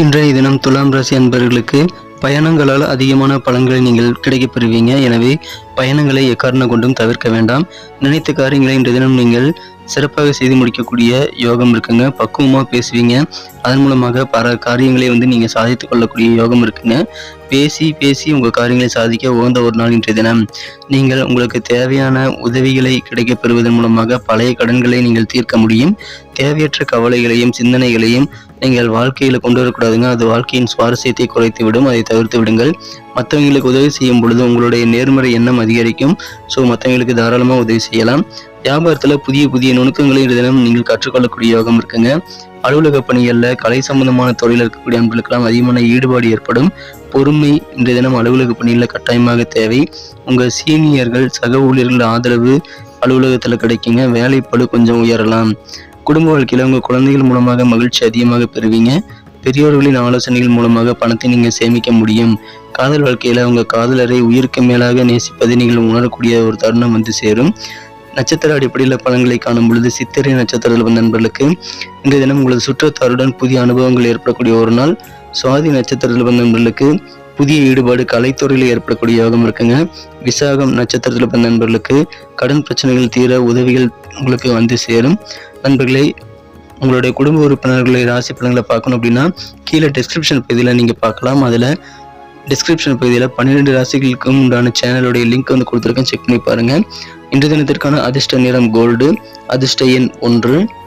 இன்றைய தினம் துலாம் ராசி அன்பர்களுக்கு பயணங்களால் அதிகமான பலன்களை நீங்கள் கிடைக்கப் பெறுவீங்க. எனவே பயணங்களை எக்காரணம் கொண்டும் தவிர்க்க வேண்டாம். நினைத்த காரியங்களை இன்றைய தினம் நீங்கள் சிறப்பாக செய்து முடிக்கக்கூடிய யோகம் இருக்குங்க. பக்குவமாக பேசுவீங்க. அதன் மூலமாக பல காரியங்களை நீங்க சாதித்துக் கொள்ளக்கூடிய யோகம் இருக்குங்க. பேசி உங்கள் காரியங்களை சாதிக்க உகந்த ஒரு நாள் இன்றைய தினம். நீங்கள் உங்களுக்கு தேவையான உதவிகளை கிடைக்கப் பெறுவதன் மூலமாக பழைய கடன்களை நீங்கள் தீர்க்க முடியும். தேவையற்ற கவலைகளையும் சிந்தனைகளையும் நீங்கள் வாழ்க்கையில கொண்டு வரக்கூடாதுங்க. அது வாழ்க்கையின் சுவாரஸ்யத்தை குறைத்து விடும். அதை தவிர்த்து விடுங்கள். மற்றவங்களுக்கு உதவி செய்யும் பொழுது உங்களுடைய நேர்மறை எண்ணம் அதிகரிக்கும். மற்றவங்களுக்கு தாராளமாக உதவி செய்யலாம். வியாபாரத்துல புதிய நுணுக்கங்களை இன்றைய தினம் நீங்கள் கற்றுக்கொள்ளக்கூடிய யோகம் இருக்குங்க. அலுவலக பணிகள்ல கலை சம்பந்தமான தொழில் இருக்கக்கூடிய அன்பர்களுக்கெல்லாம் அதிகமான ஈடுபாடு ஏற்படும். பொறுமை இன்றைய தினம் அலுவலக பணியில கட்டாயமாக தேவை. உங்க சீனியர்கள் சக ஊழியர்கள் ஆதரவு அலுவலகத்துல கிடைக்குங்க. வேலைப்பளு கொஞ்சம் உயரலாம். குடும்ப வாழ்க்கையில உங்க குழந்தைகள் மூலமாக மகிழ்ச்சி அதிகமாக பெறுவீங்க. பெரியோர்களின் ஆலோசனைகள் மூலமாக பணத்தை நீங்க சேமிக்க முடியும். காதல் வாழ்க்கையில உங்க காதலரை உயிருக்கு மேலாக நேசிப்பதை நீங்கள் உணரக்கூடிய ஒரு தருணம் சேரும். நட்சத்திர அடிப்படையில் பலன்களை காணும் பொழுது சித்திரை நட்சத்திரத்தில் வந்த நண்பர்களுக்கு இன்றைய தினம் உங்களது சுற்றத்தாருடன் புதிய அனுபவங்கள் ஏற்படக்கூடிய ஒரு நாள். சுவாதி நட்சத்திரத்தில் வந்த நண்பர்களுக்கு புதிய ஈடுபாடு கலைத்துறையில் ஏற்படக்கூடிய யோகம் இருக்குங்க. விசாகம் நட்சத்திரத்தில் வந்த நண்பர்களுக்கு கடன் பிரச்சனைகள் தீர உதவிகள் உங்களுக்கு சேரும். நண்பர்களே, உங்களுடைய குடும்ப உறுப்பினர்களை ராசி பலன்களை பார்க்கணும் அப்படின்னா கீழே டிஸ்கிரிப்ஷன் பகுதியில் நீங்கள் பார்க்கலாம். அதில் டிஸ்கிரிப்ஷன் பகுதியில் 12 ராசிகளுக்கும் உண்டான சேனலுடைய லிங்க் கொடுத்துருக்கேன். செக் பண்ணி பாருங்கள். இன்றைய தினத்திற்கான அதிர்ஷ்ட நிறம் கோல்டு, அதிர்ஷ்ட எண் 1.